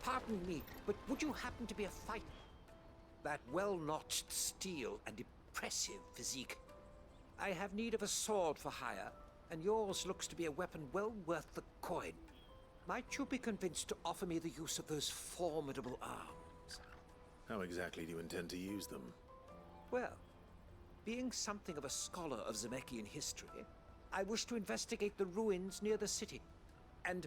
Pardon me, but would you happen to be a fighter? That well-notched steel and impressive physique. I have need of a sword for hire, and yours looks to be a weapon well worth the coin. Might you be convinced to offer me the use of those formidable arms? How exactly do you intend to use them? Well, being something of a scholar of Zemeckis history, I wish to investigate the ruins near the city. And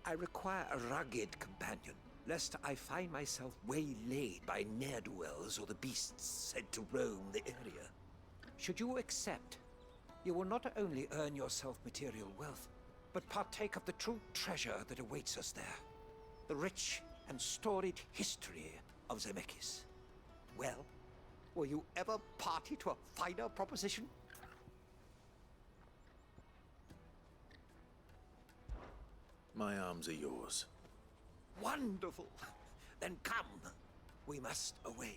I require a rugged companion, lest I find myself waylaid by ne'er-do-wells or the beasts said to roam the area. Should you accept, you will not only earn yourself material wealth, but partake of the true treasure that awaits us there. The rich and storied history of Zemeckis. Well, were you ever party to a finer proposition? My arms are yours. Wonderful! Then come. We must away.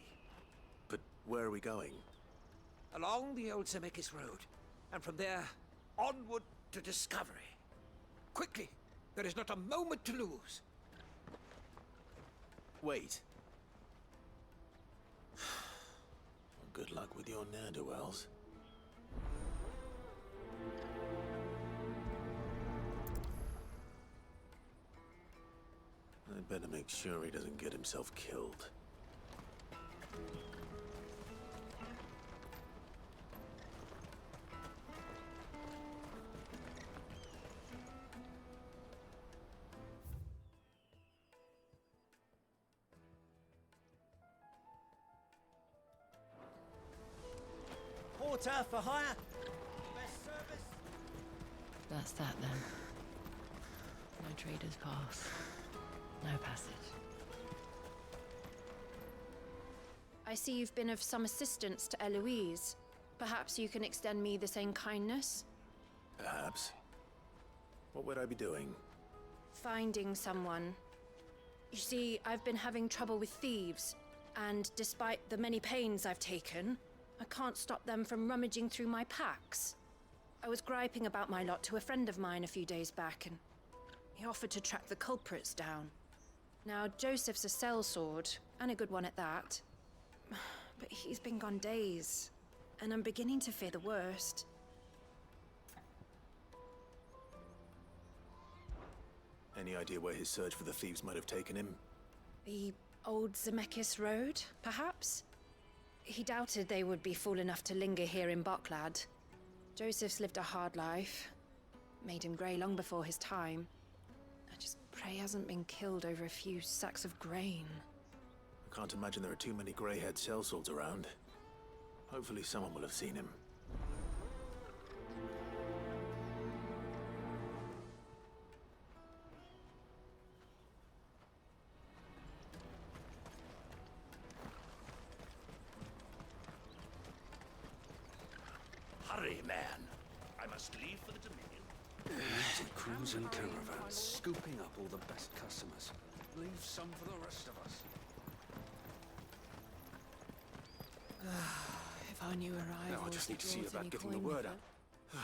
But where are we going? Along the old Zemeckis Road, and from there, onward to discovery. Quickly! There is not a moment to lose. Wait. Well, good luck with your ne'er-do-wells. I'd better make sure he doesn't get himself killed. Porter for hire. Best service. That's that then. No traders pass. No passage. I see you've been of some assistance to Eloise. Perhaps you can extend me the same kindness? Perhaps. What would I be doing? Finding someone. You see, I've been having trouble with thieves, and despite the many pains I've taken, I can't stop them from rummaging through my packs. I was griping about my lot to a friend of mine a few days back, and he offered to track the culprits down. Now, Joseph's a sellsword, and a good one at that. But he's been gone days, and I'm beginning to fear the worst. Any idea where his search for the thieves might have taken him? The old Zemeckis Road, perhaps? He doubted they would be fool enough to linger here in Boklad. Joseph's lived a hard life. Made him grey long before his time. I just pray he hasn't been killed over a few sacks of grain. I can't imagine there are too many grey-haired sellswords around. Hopefully someone will have seen him. Hurry, man. I must leave for the Dominion. Easy cruising caravans, scooping up all the best customers. Leave some for the rest of us. If our new arrival. Now I just need to see about getting the word out.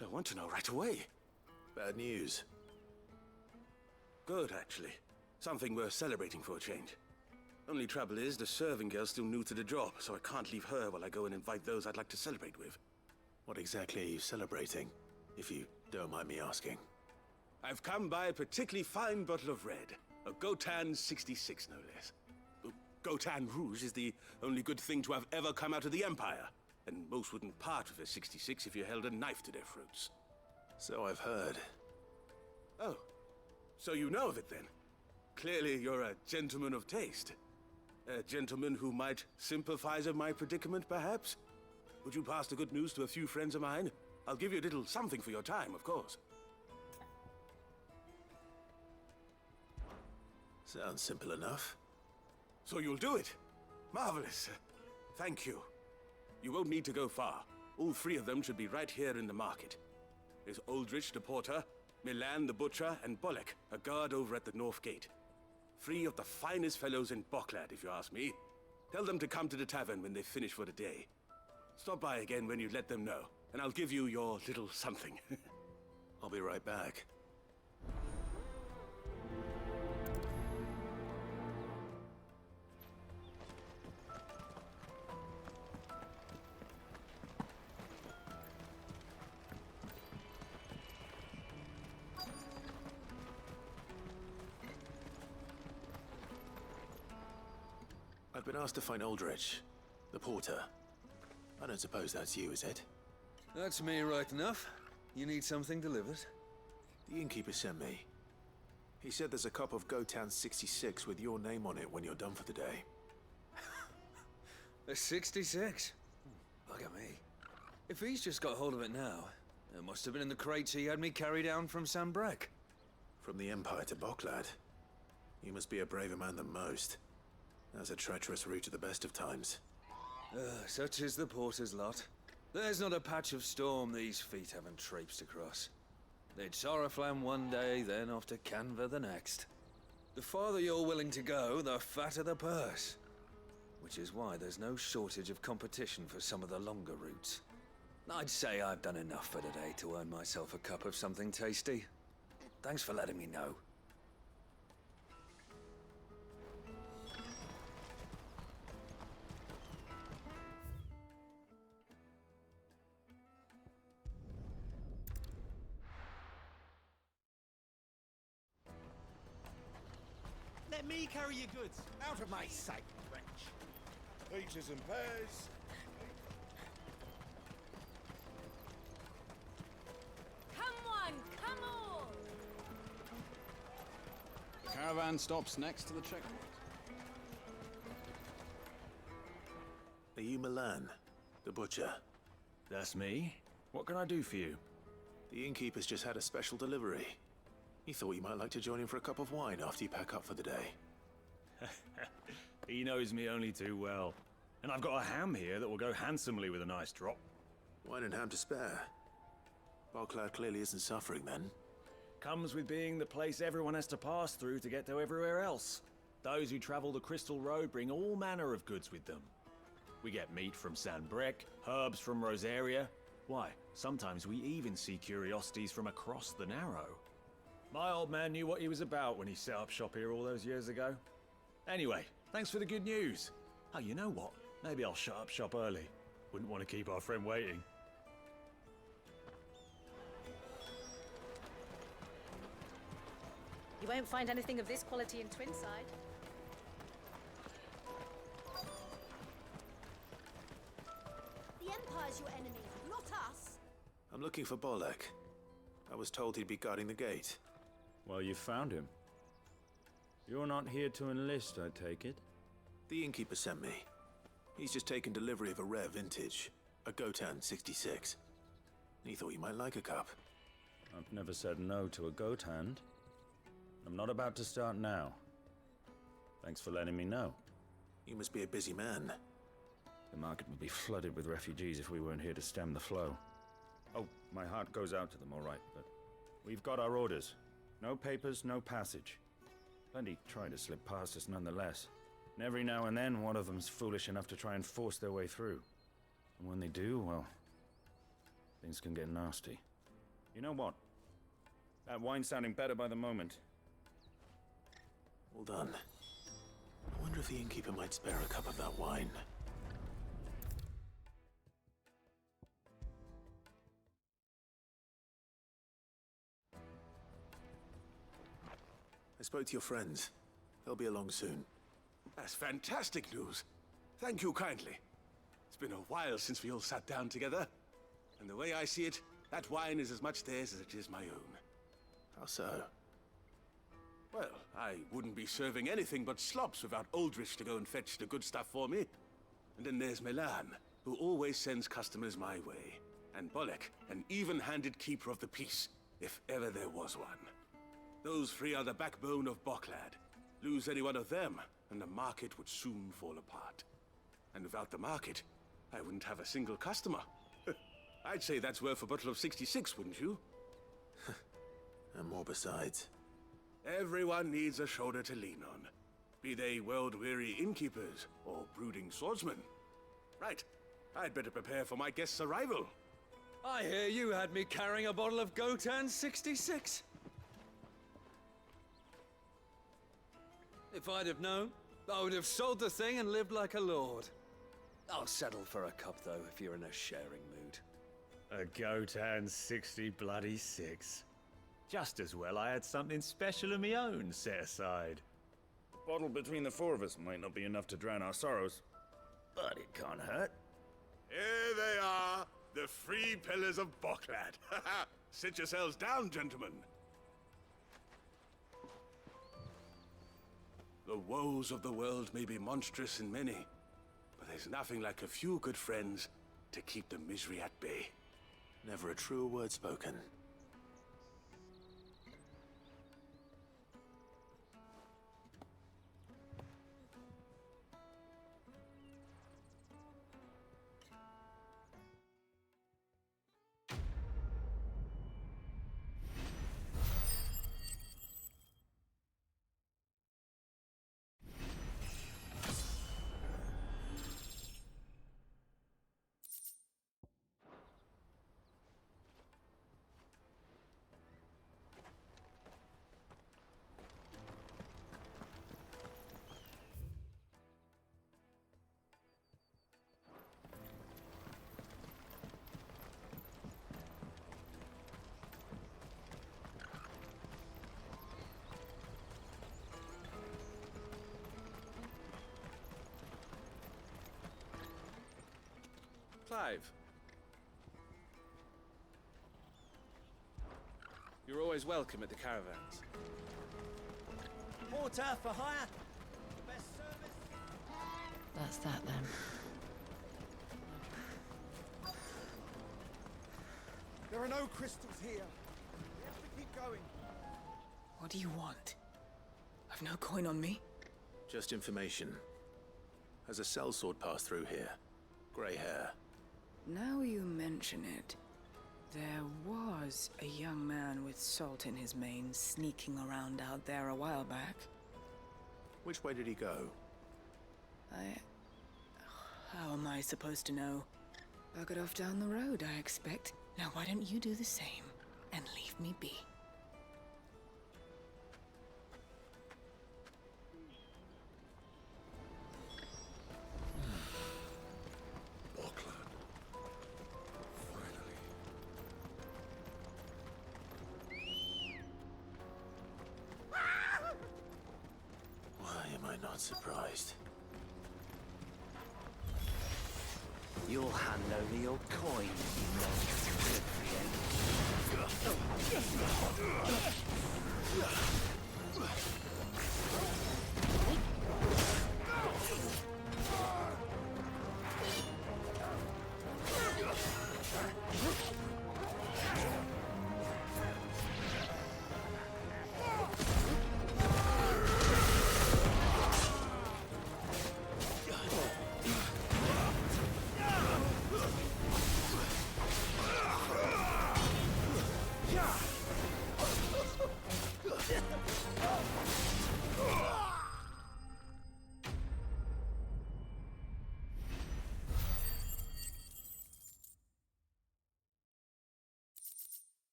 I want to know right away. Bad news. Good, actually. Something worth celebrating for a change. Only trouble is, the serving girl's still new to the job, so I can't leave her while I go and invite those I'd like to celebrate with. What exactly are you celebrating, if you don't mind me asking? I've come by a particularly fine bottle of red. A Gotan 66, no less. Gotan Rouge is the only good thing to have ever come out of the Empire. And most wouldn't part with a 66 if you held a knife to their throats. So I've heard. Oh, so you know of it then? Clearly you're a gentleman of taste. A gentleman who might sympathize with my predicament, perhaps? Would you pass the good news to a few friends of mine? I'll give you a little something for your time, of course. Sounds simple enough. So you'll do it? Marvelous. Thank you. You won't need to go far. All three of them should be right here in the market. There's Aldrich the porter, Milan the butcher, and Bolek, a guard over at the north gate. Three of the finest fellows in Boklad, if you ask me. Tell them to come to the tavern when they've finished for the day. Stop by again when you let them know, and I'll give you your little something. I'll be right back. I've been asked to find Aldrich, the porter. I don't suppose that's you, is it? That's me right enough. You need something delivered? The innkeeper sent me. He said there's a cup of Gotan 66 with your name on it when you're done for the day. A 66? Look at me. If he's just got hold of it now, it must have been in the crates he had me carry down from Sanbrek. From the Empire to Boklad. You must be a braver man than most. That's a treacherous route at the best of times. Such is the porter's lot. There's not a patch of storm these feet haven't traipsed across. They'd Sorrowflam one day, then off to Canva the next. The farther you're willing to go, the fatter the purse. Which is why there's no shortage of competition for some of the longer routes. I'd say I've done enough for today to earn myself a cup of something tasty. Thanks for letting me know. Let me carry your goods. Out of my sight, wretch. Peaches and pears. Come on, come on! The caravan stops next to the checkpoint. Are you Milan, the butcher? That's me. What can I do for you? The innkeeper's just had a special delivery. He thought you might like to join him for a cup of wine after you pack up for the day. He knows me only too well. And I've got a ham here that will go handsomely with a nice drop. Wine and ham to spare. Boklad clearly isn't suffering then. Comes with being the place everyone has to pass through to get to everywhere else. Those who travel the Crystal Road bring all manner of goods with them. We get meat from Sanbrek, herbs from Rosaria. Why, sometimes we even see curiosities from across the Narrow. My old man knew what he was about when he set up shop here all those years ago. Anyway, thanks for the good news. Oh, you know what? Maybe I'll shut up shop early. Wouldn't want to keep our friend waiting. You won't find anything of this quality in Twinside. The Empire's your enemy, not us. I'm looking for Bolek. I was told he'd be guarding the gate. Well, you found him. You're not here to enlist, I take it? The innkeeper sent me. He's just taken delivery of a rare vintage, a Gotan 66. He thought you might like a cup. I've never said no to a goat hand. I'm not about to start now. Thanks for letting me know. You must be a busy man. The market would be flooded with refugees if we weren't here to stem the flow. Oh, my heart goes out to them, all right, but we've got our orders. No papers, no passage. Plenty try to slip past us nonetheless. And every now and then, one of them's foolish enough to try and force their way through. And when they do, well, things can get nasty. You know what? That wine's sounding better by the moment. Well done. I wonder if the innkeeper might spare a cup of that wine. I spoke to your friends. They'll be along soon. That's fantastic news. Thank you kindly. It's been a while since we all sat down together. And the way I see it, that wine is as much theirs as it is my own. How so? Well, I wouldn't be serving anything but slops without Aldrich to go and fetch the good stuff for me. And then there's Milan, who always sends customers my way. And Bolek, an even-handed keeper of the peace, if ever there was one. Those three are the backbone of Boklad. Lose any one of them, and the market would soon fall apart. And without the market, I wouldn't have a single customer. I'd say that's worth a bottle of 66, wouldn't you? And more besides. Everyone needs a shoulder to lean on. Be they world-weary innkeepers or brooding swordsmen. Right, I'd better prepare for my guest's arrival. I hear you had me carrying a bottle of Gotan 66. If I'd have known, I would have sold the thing and lived like a lord. I'll settle for a cup, though, if you're in a sharing mood. A Gotan 66. Just as well I had something special of my own set aside. Bottle between the four of us might not be enough to drown our sorrows, but it can't hurt. Here they are, the free pillars of Boklad. Sit yourselves down, gentlemen. The woes of the world may be monstrous in many, but there's nothing like a few good friends to keep the misery at bay. Never a truer word spoken. Clive. You're always welcome at the caravans. Porter for hire. The best service. That's that then. There are no crystals here. We have to keep going. What do you want? I've no coin on me. Just information. Has a sellsword passed through here? Grey hair. Now you mention it, there was a young man with salt in his mane sneaking around out there a while back. Which way did he go? How am I supposed to know? Buggered off down the road, I expect. Now why don't you do the same and leave me be? Not surprised. You'll hand over your coin, you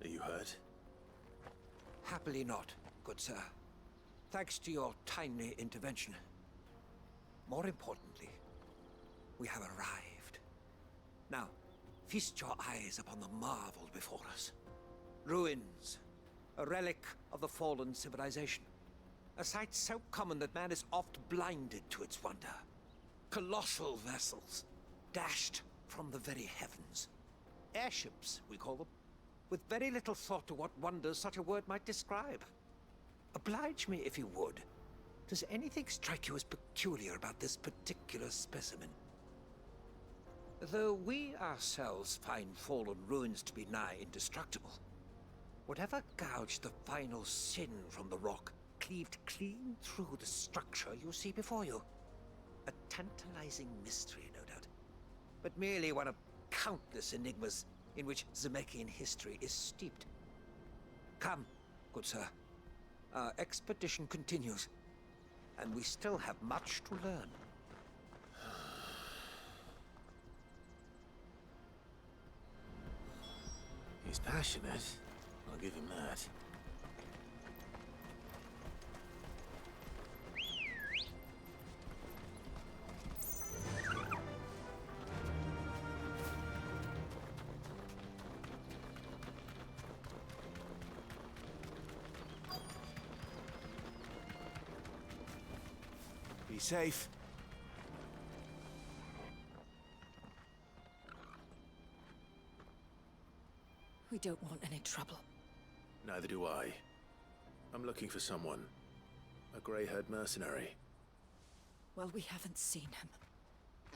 Are you hurt? Happily not, good sir. Thanks to your timely intervention. More importantly, we have arrived. Now, feast your eyes upon the marvel before us. Ruins, a relic of the fallen civilization. A sight so common that man is oft blinded to its wonder. Colossal vessels, dashed from the very heavens. Airships, we call them, with very little thought to what wonders such a word might describe. Oblige me, if you would. Does anything strike you as peculiar about this particular specimen? Though we ourselves find fallen ruins to be nigh indestructible, whatever gouged the final sin from the rock cleaved clean through the structure you see before you. A tantalizing mystery, no doubt, but merely one of countless enigmas in which Zemeckyan history is steeped. Come, good sir. Our expedition continues, and we still have much to learn. He's passionate. I'll give him that. safe. We don't want any trouble. Neither do I. I'm looking for someone. A grey-haired mercenary. Well, we haven't seen him.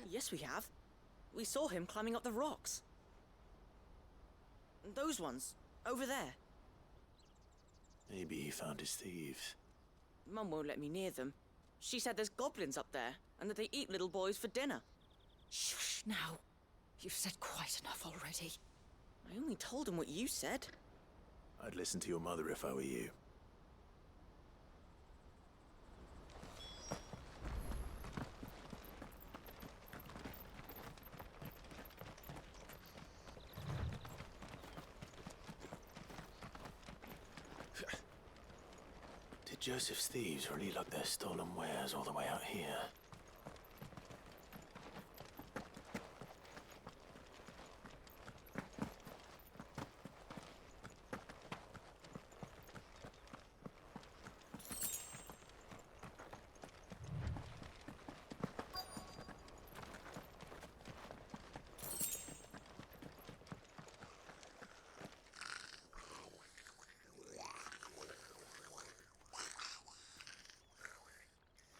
Yes, we have. We saw him climbing up the rocks. Those ones, over there. Maybe he found his thieves. Mum won't let me near them. She said there's goblins up there, and that they eat little boys for dinner. Shush now. You've said quite enough already. I only told him what you said. I'd listen to your mother if I were you. Did Joseph's thieves really lug their stolen wares all the way out here?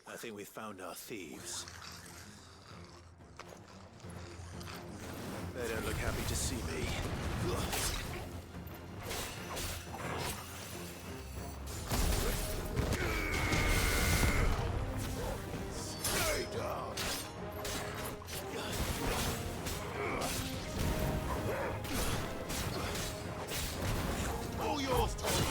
I think we've found our thieves. They don't look happy to see me. Stay down! All yours, Tommy!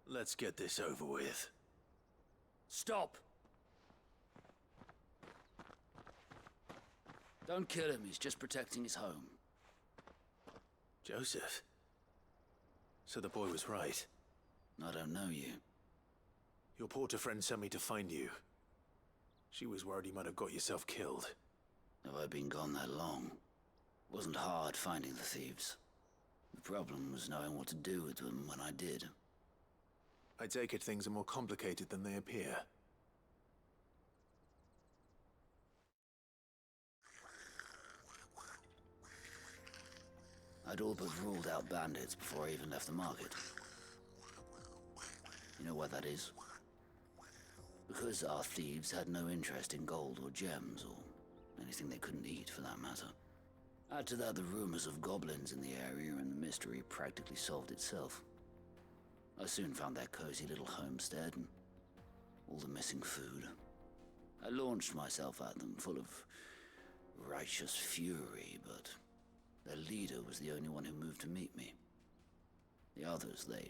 Let's get this over with. Stop! Don't kill him, he's just protecting his home. Joseph? So the boy was right. I don't know you. Your porter friend sent me to find you. She was worried you might have got yourself killed. Have I been gone that long? It wasn't hard finding the thieves. The problem was knowing what to do with them when I did. I take it things are more complicated than they appear. I'd all but ruled out bandits before I even left the market. You know why that is? Because our thieves had no interest in gold or gems, or anything they couldn't eat for that matter. Add to that the rumors of goblins in the area, and the mystery practically solved itself. I soon found their cozy little homestead and all the missing food. I launched myself at them, full of righteous fury, but their leader was the only one who moved to meet me. The others, they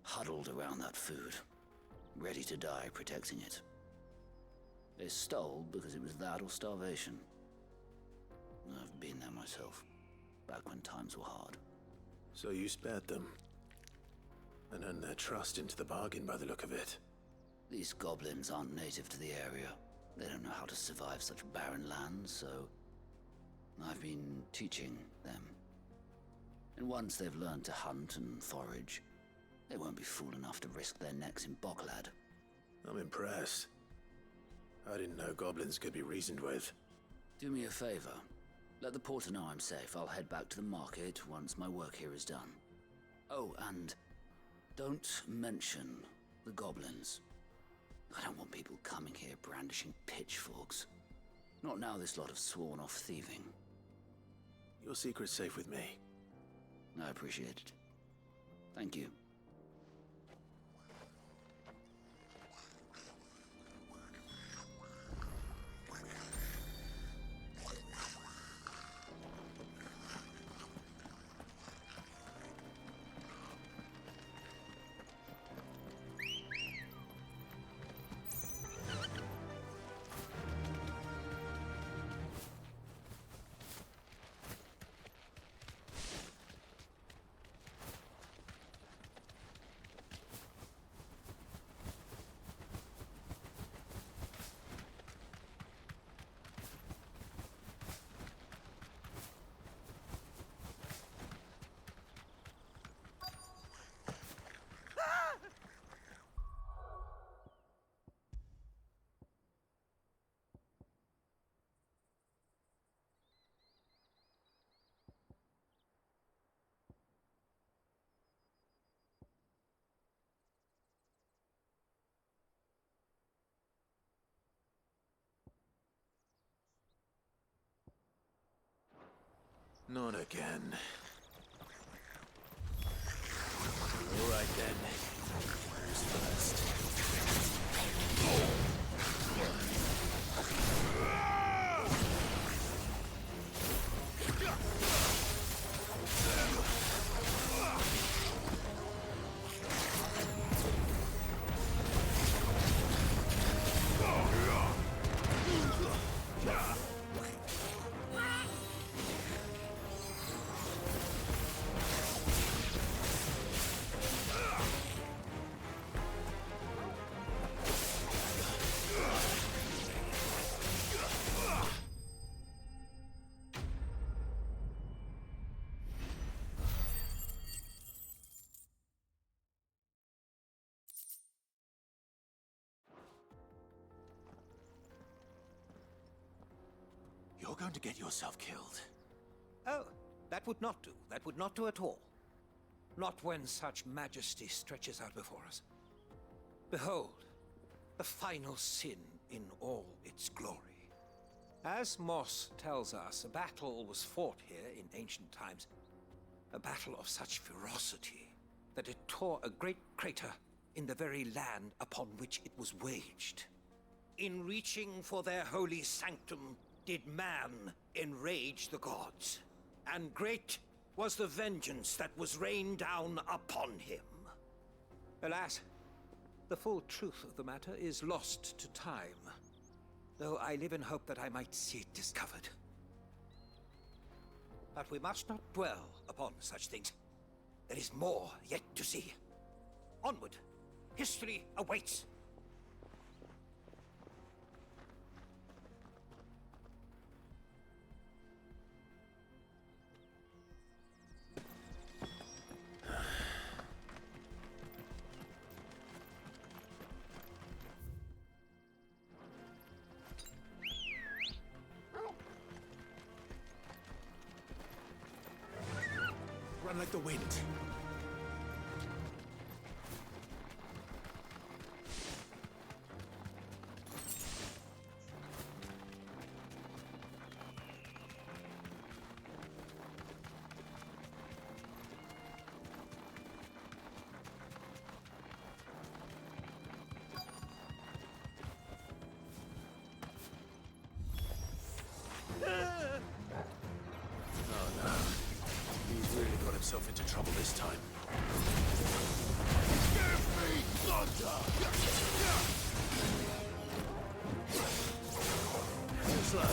huddled around that food, ready to die protecting it. They stole because it was that or starvation. I've been there myself, back when times were hard. So you spared them? And earned their trust into the bargain by the look of it. These goblins aren't native to the area. They don't know how to survive such barren lands, so I've been teaching them. And once they've learned to hunt and forage, they won't be fool enough to risk their necks in Bocklad. I'm impressed. I didn't know goblins could be reasoned with. Do me a favor. Let the porter know I'm safe. I'll head back to the market once my work here is done. Oh, and don't mention the goblins. I don't want people coming here brandishing pitchforks. Not now this lot have sworn off thieving. Your secret's safe with me. I appreciate it. Thank you. Not again. All right then. Who's first? You're going to get yourself killed. Oh, that would not do. That would not do at all. Not when such majesty stretches out before us. Behold, the final sin in all its glory. As Moss tells us, a battle was fought here in ancient times. A battle of such ferocity that it tore a great crater in the very land upon which it was waged. In reaching for their holy sanctum, did man enrage the gods, and great was the vengeance that was rained down upon him. Alas, the full truth of the matter is lost to time, though I live in hope that I might see it discovered. But we must not dwell upon such things. There is more yet to see. Onward! History awaits! Run like the wind. Himself into trouble this time. Give me thunder! Too slow.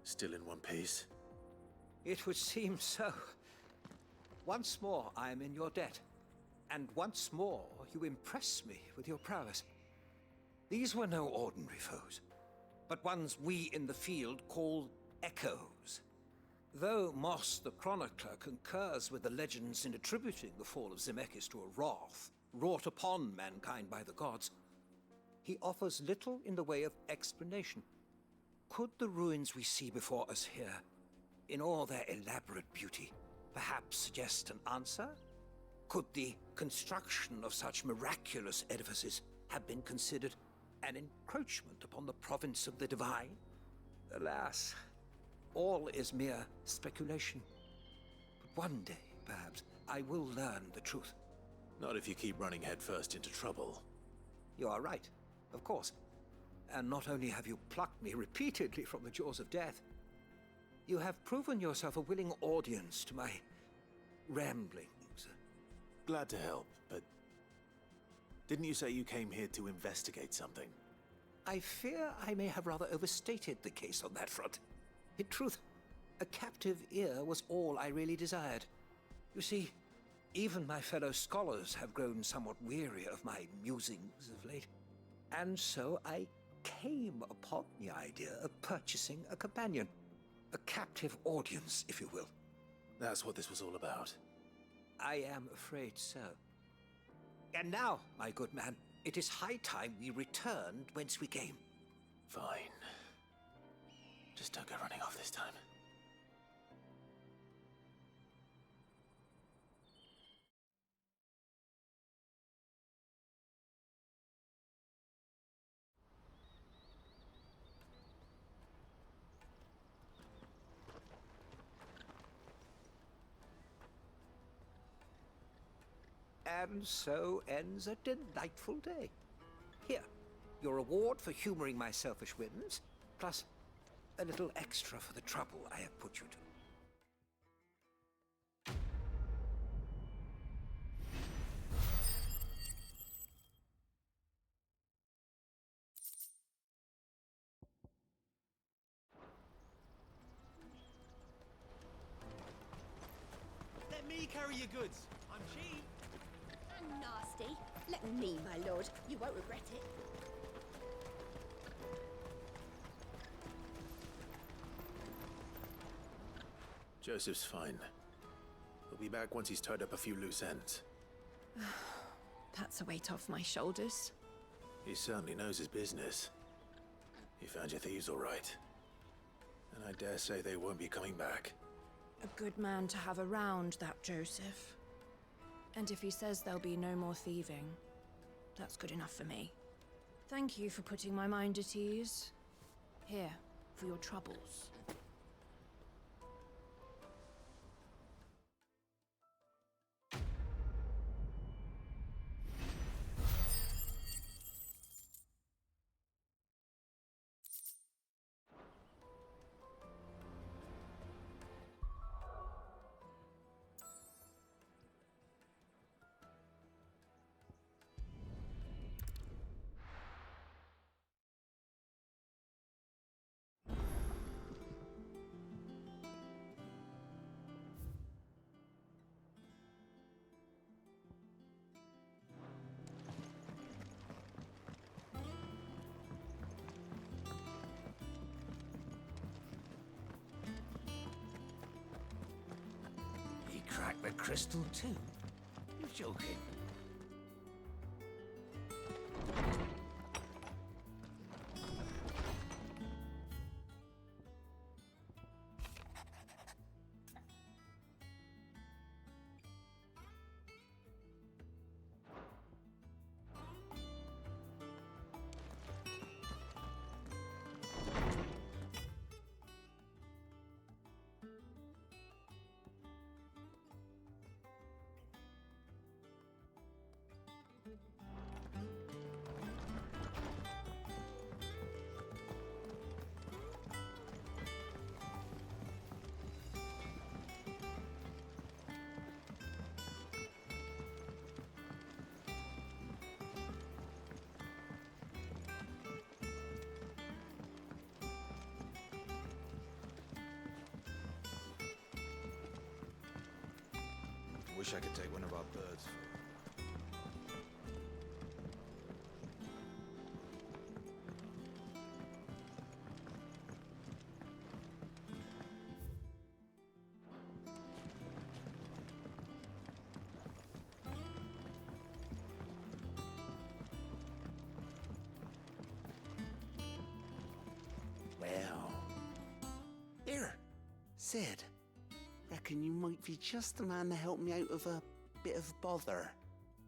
Still in one piece? It would seem so. Once more I am in your debt, and once more you impress me with your prowess. These were no ordinary foes, but ones we in the field call echoes. Though Moss the Chronicler concurs with the legends in attributing the fall of Zemeckis to a wrath wrought upon mankind by the gods, he offers little in the way of explanation. Could the ruins we see before us here, in all their elaborate beauty, perhaps suggest an answer? Could the construction of such miraculous edifices have been considered an encroachment upon the province of the divine? Alas, all is mere speculation. But one day, perhaps, I will learn the truth. Not if you keep running headfirst into trouble. You are right. of course. And not only have you plucked me repeatedly from the jaws of death, you have proven yourself a willing audience to my ramblings. Glad to help, but didn't you say you came here to investigate something? I fear I may have rather overstated the case on that front. In truth, a captive ear was all I really desired. You see, even my fellow scholars have grown somewhat weary of my musings of late. And so I came upon the idea of purchasing a companion. A captive audience, if you will. That's what this was all about. I am afraid so. And now, my good man, it is high time we returned whence we came. Fine. Just don't go running off this time. And so ends a delightful day. Here, your reward for humoring my selfish whims, plus a little extra for the trouble I have put you to. Let me carry your goods. I'm cheap. Nasty. Let me, my lord. You won't regret it. Joseph's fine. He'll be back once he's tied up a few loose ends. That's a weight off my shoulders. He certainly knows his business. He found your thieves all right. And I dare say they won't be coming back. A good man to have around, that Joseph. And if he says there'll be no more thieving, that's good enough for me. Thank you for putting my mind at ease. Here, for your troubles. Crack the crystal too? You're joking. Wish I could take one of our birds. Well, here, Sid. Reckon you might be just the man to help me out of a bit of bother,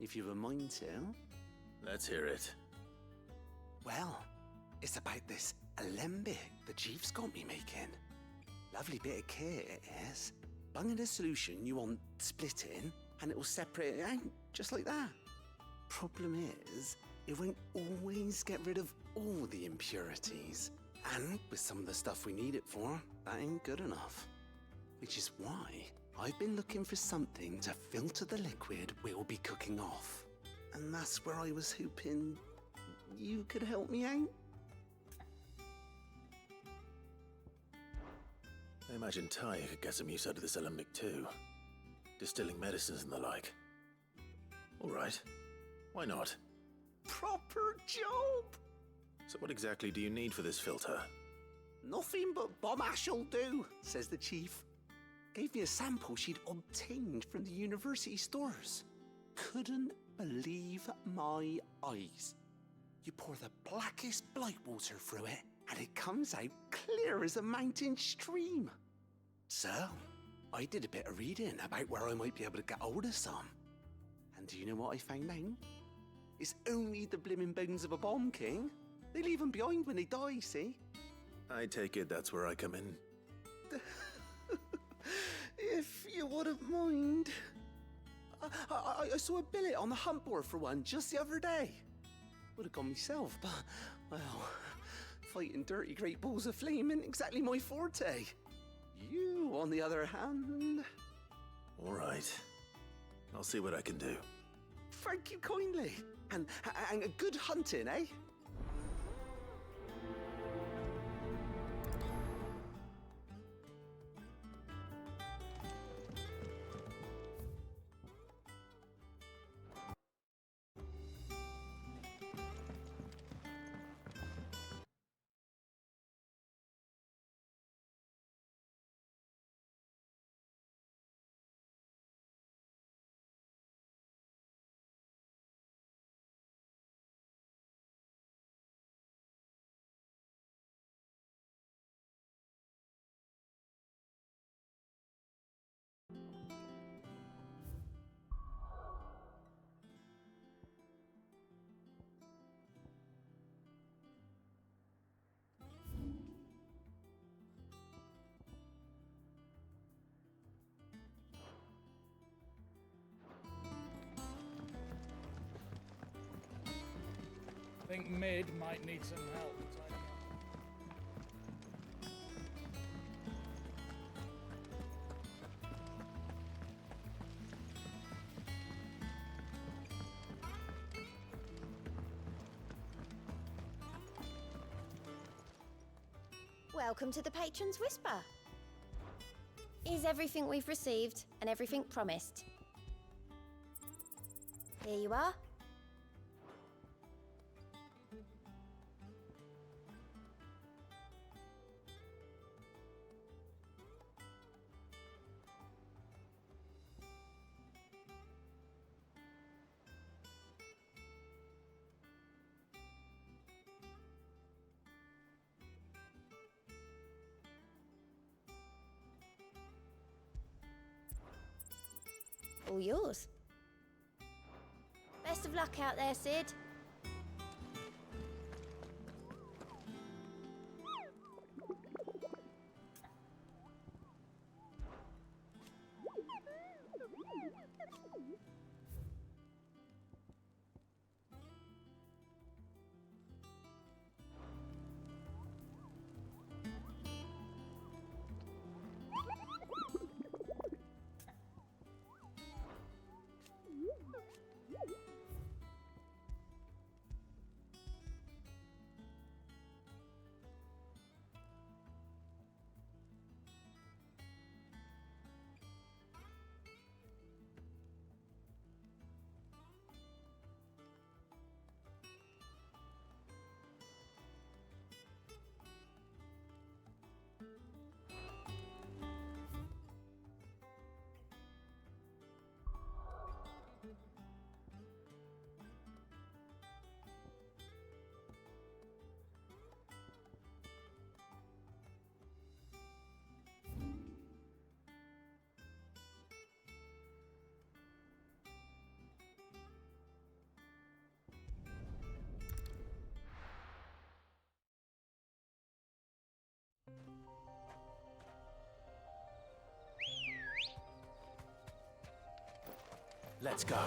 if you've a mind to. Let's hear it. Well, it's about this alembic the chief's got me making. Lovely bit of kit it is. Bung in a solution you want splitting, and it will separate it out just like that. Problem is, it won't always get rid of all the impurities. And with some of the stuff we need it for, that ain't good enough. Which is why I've been looking for something to filter the liquid we'll be cooking off. And that's where I was hoping you could help me out. I imagine Ty could get some use out of this alembic too. Distilling medicines and the like. All right. Why not? Proper job! So what exactly do you need for this filter? Nothing but bomb ash'll do, says the chief. Gave me a sample she'd obtained from the university stores. Couldn't believe my eyes. You pour the blackest blight water through it, and it comes out clear as a mountain stream. So, I did a bit of reading about where I might be able to get hold of some. And do you know what I found out? It's only the blimmin' bones of a bomb king. They leave them behind when they die, see? I take it that's where I come in. If you wouldn't mind. I saw a billet on the hunt board for one just the other day. Would have gone myself, but, well, fighting dirty great balls of flame isn't exactly my forte. You, on the other hand... All right. I'll see what I can do. Thank you kindly. And good hunting, eh? I think Mid might need some help. Welcome to the Patron's Whisper. Is everything we've received and everything promised? Here you are. All yours. Best of luck out there, Sid. Let's go.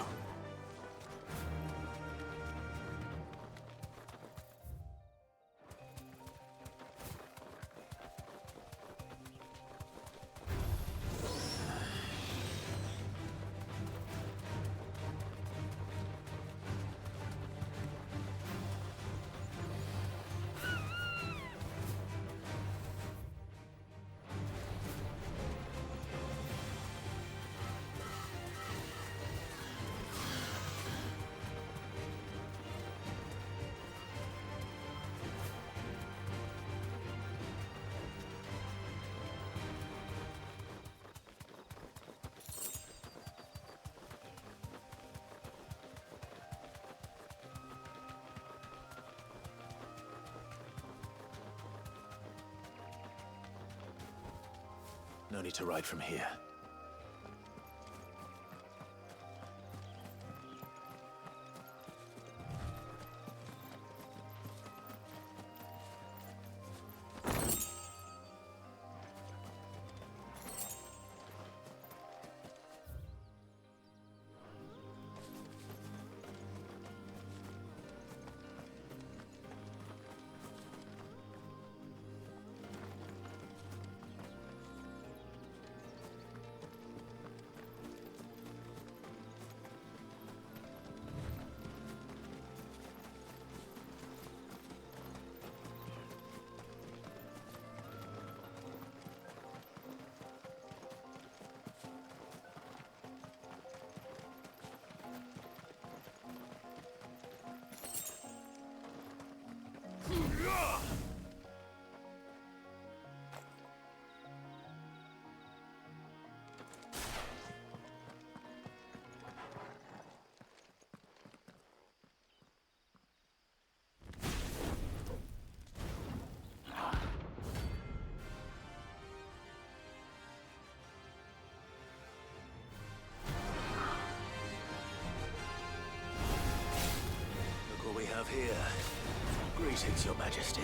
No need to ride from here. Look what we have here. Greetings, Your Majesty.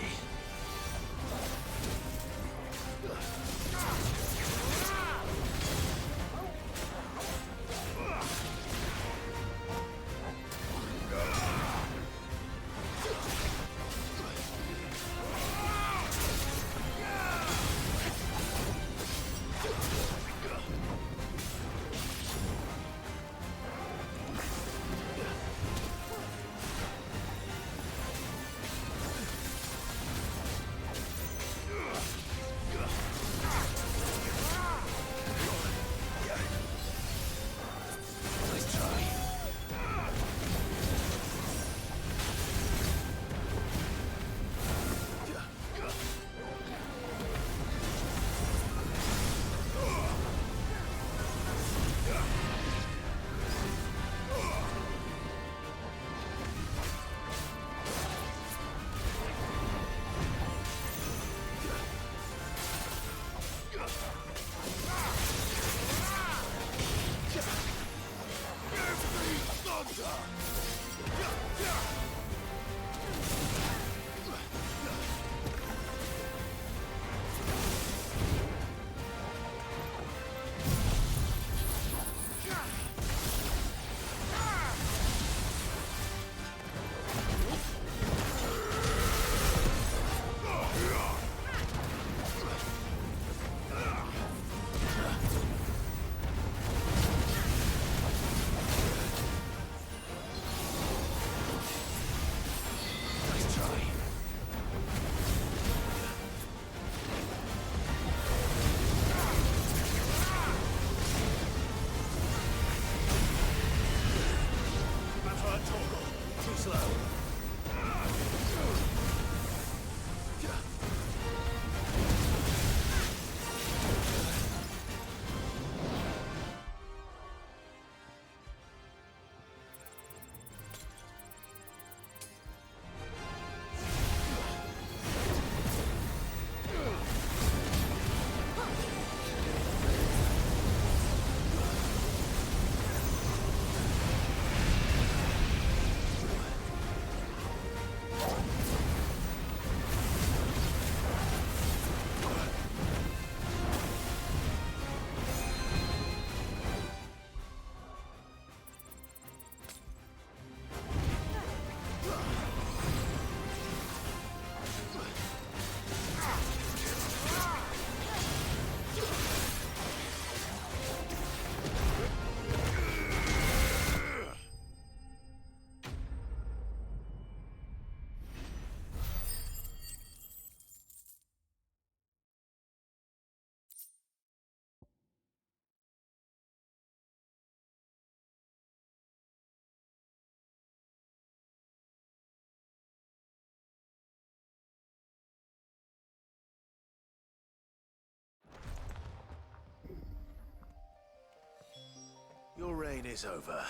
Your reign is over.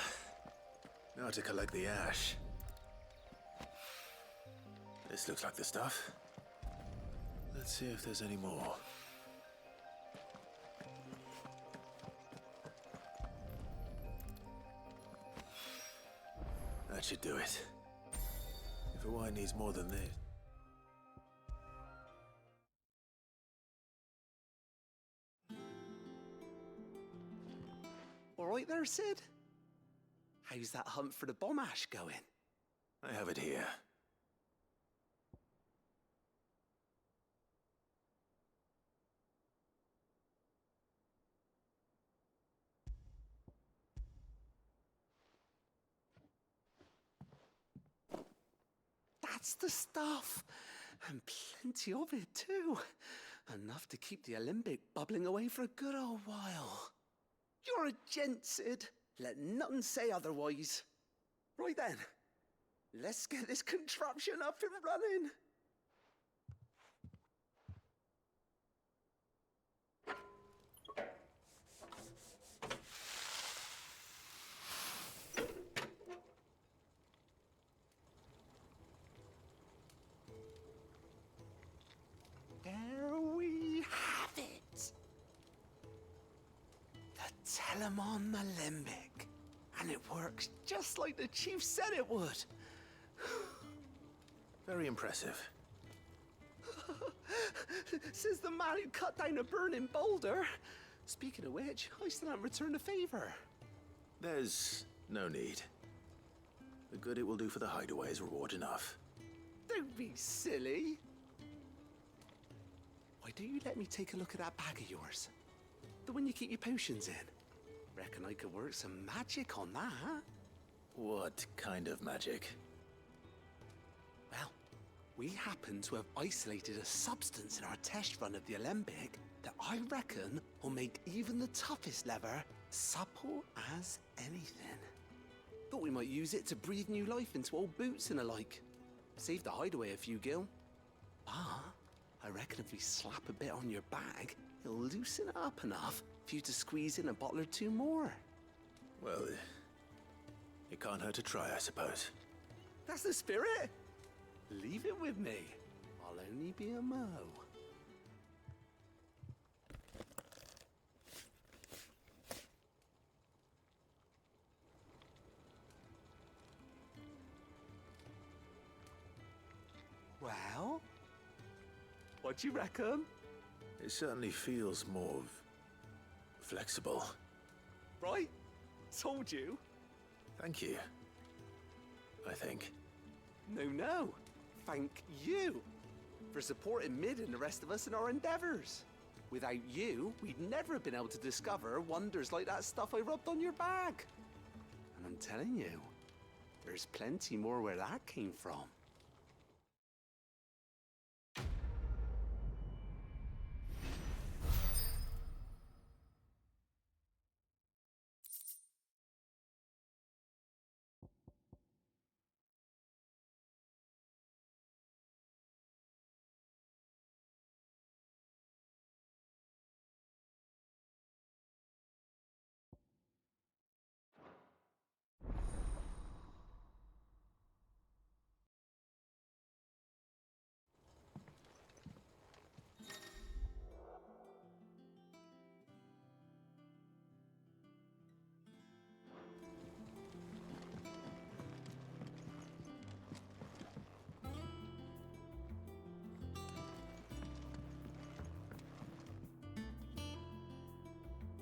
Now to collect the ash. This looks like the stuff. Let's see if there's any more. That should do it. If a wine needs more than this. All right there, Sid? How's that hunt for the bomb ash going? I have it here. That's the stuff. And plenty of it, too. Enough to keep the alembic bubbling away for a good old while. You're a gent, Sid. Let none say otherwise. Right then, let's get this contraption up and running. There we have it. The Telemon Alembic. And it works just like the chief said it would. Very impressive. Says the man who cut down a burning boulder. Speaking of which, I still haven't returned the favor. There's no need. The good it will do for the hideaway is reward enough. Don't be silly. Why don't you let me take a look at that bag of yours? The one you keep your potions in. Reckon I could work some magic on that. What kind of magic? Well, we happen to have isolated a substance in our test run of the alembic that I reckon will make even the toughest lever supple as anything. Thought we might use it to breathe new life into old boots and the like. Save the hideaway a few gil. But I reckon if we slap a bit on your bag, it'll loosen it up enough for you to squeeze in a bottle or two more. Well, it can't hurt to try, I suppose. That's the spirit. Leave it with me. I'll only be a mo. Well, what do you reckon? It certainly feels more flexible. Right? Told you. Thank you. I think. No. Thank you for supporting Mid and the rest of us in our endeavors. Without you, we'd never have been able to discover wonders like that stuff I rubbed on your bag. And I'm telling you, there's plenty more where that came from.